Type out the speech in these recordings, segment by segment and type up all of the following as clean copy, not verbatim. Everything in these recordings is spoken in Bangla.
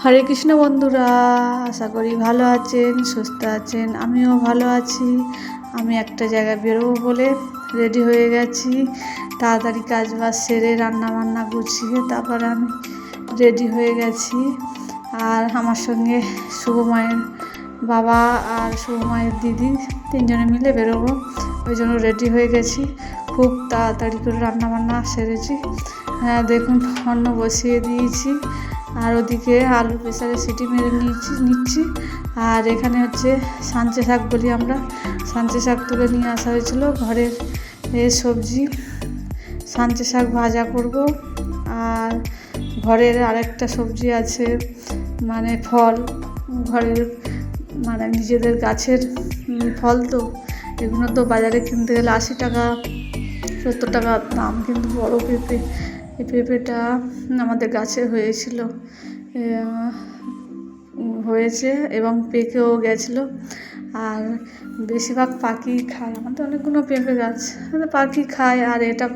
হরে কৃষ্ণ বন্ধুরা, আশা করি ভালো আছেন, সুস্থ আছেন। আমিও ভালো আছি। আমি একটা জায়গায় বেরোবো বলে রেডি হয়ে গেছি। তাড়াতাড়ি কাজ বাজ সেরে রান্না বান্না গুছিয়ে তারপরে আমি রেডি হয়ে গেছি। আর আমার সঙ্গে শুভমায়ের বাবা আর শুভমায়ের দিদি তিনজনে মিলে বেরোবো, ওই জন্য রেডি হয়ে গেছি। খুব তাড়াতাড়ি করে রান্না বান্না সেরেছি। দেখুন, অন্ন বসিয়ে দিয়েছি আর ওদিকে আলু প্রেসারে সিটি মেরে নিচ্ছি। আর এখানে হচ্ছে সাঞ্চে শাক বলি আমরা, সাঞ্চে শাক তুলে নিয়ে আসা হয়েছিল ঘরের সবজি। সাঞ্চে শাক ভাজা করব। আর ঘরের আরেকটা সবজি আছে, মানে ফল, ঘরের মানে নিজেদের গাছের ফল, তো এগুলো তো বাজারে কিনতে গেলে 80 টাকা 70 টাকা দাম, কিন্তু বড় পেঁপে, এই পেঁপেটা আমাদের গাছে হয়েছে এবং পেকেও গেছিলো। আর বেশিরভাগ পাখি খায়, আমাদের অনেকগুলো পেঁপে গাছ, পাখি খায়। আর এটা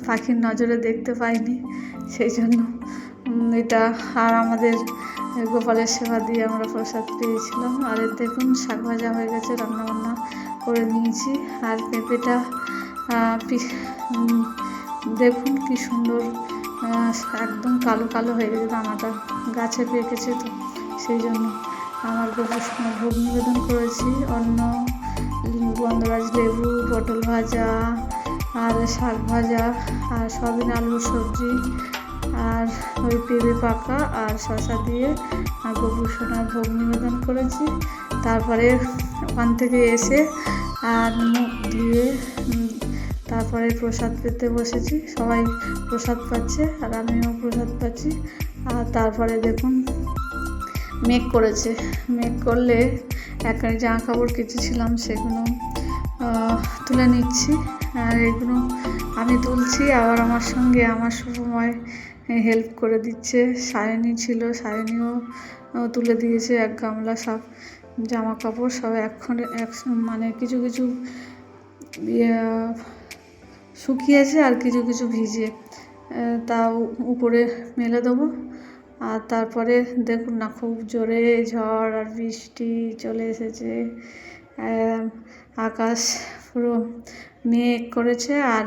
পাখির নজরে দেখতে পাইনি, সেই জন্য এটা। আর আমাদের গোপালের সেবা দিয়ে আমরা প্রসাদ পেয়েছিলাম। আর দেখুন, শাক ভাজা হয়ে গেছে, রান্নাবান্না করে নিয়েছি। আর পেঁপেটা দেখুন কি সুন্দর, একদম কালো কালো হয়ে গেছে দানাটা, গাছে পেকেছে তো, সেই জন্য। আমার গোপালের সময় ভোগ নিবেদন করেছি অন্ন, গন্ধরাজ লেবু, পটল ভাজা আর শাক ভাজা আর সয়াবিন আলুর সবজি আর ওই পেঁপে পাকা আর শশা দিয়ে আর গোপুসোনার ভোগ নিবেদন করেছি। তারপরে ওখান থেকে এসে আর মুখ ধুয়ে তারপরে প্রসাদ পেতে বসেছি। সবাই প্রসাদ পাচ্ছে আর আমিও প্রসাদ পাচ্ছি। আর তারপরে দেখুন, মেঘ করেছে, মেঘ করলে একখানি জামা কাপড় কেচেছিলাম সেগুলো তুলে নিচ্ছি। আর এগুলো আমি তুলছি, আবার আমার সঙ্গে আমার শুভময় হেল্প করে দিচ্ছে। সায়নী ছিল, সায়নীও তুলে দিয়েছে এক গামলা সব জামা কাপড়। সব মানে কিছু কিছু শুকিয়েছে আর কিছু কিছু ভিজে, তা উপরে মেলে দেবো। আর তারপরে দেখুন না, খুব জোরে ঝড় আর বৃষ্টি চলে এসেছে। আকাশ পুরো মেঘ করেছে আর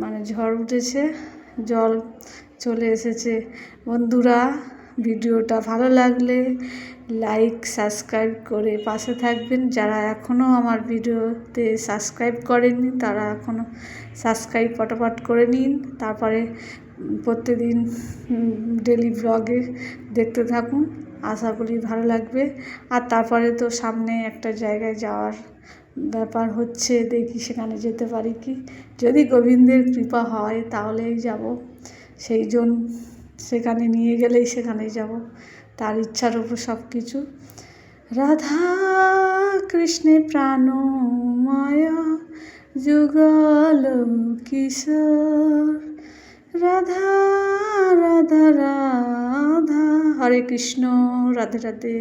মানে ঝড় উঠেছে, জল চলে এসেছে। বন্ধুরা, ভিডিওটা ভালো লাগলে লাইক সাবস্ক্রাইব করে পাশে থাকবেন। যারা এখনও আমার ভিডিওতে সাবস্ক্রাইব করেননি তারা এখনও সাবস্ক্রাইব পটাপট করে নিন। তারপরে প্রত্যেকদিন ডেলি ব্লগে দেখতে থাকুন, আশা করি ভালো লাগবে। আর তারপরে তো সামনে একটা জায়গায় যাওয়ার ব্যাপার হচ্ছে, দেখি সেখানে যেতে পারি কি। যদি গোবিন্দের কৃপা হয় তাহলেই যাব, সেই জন্য সেখানে নিয়ে গেলেই সেখানেই যাব, তার ইচ্ছার উপর সব কিছু। রাধা কৃষ্ণে প্রাণময় যুগল কিশোর, রাধা রাধা রাধা। হরে কৃষ্ণ, রাধে রাধে।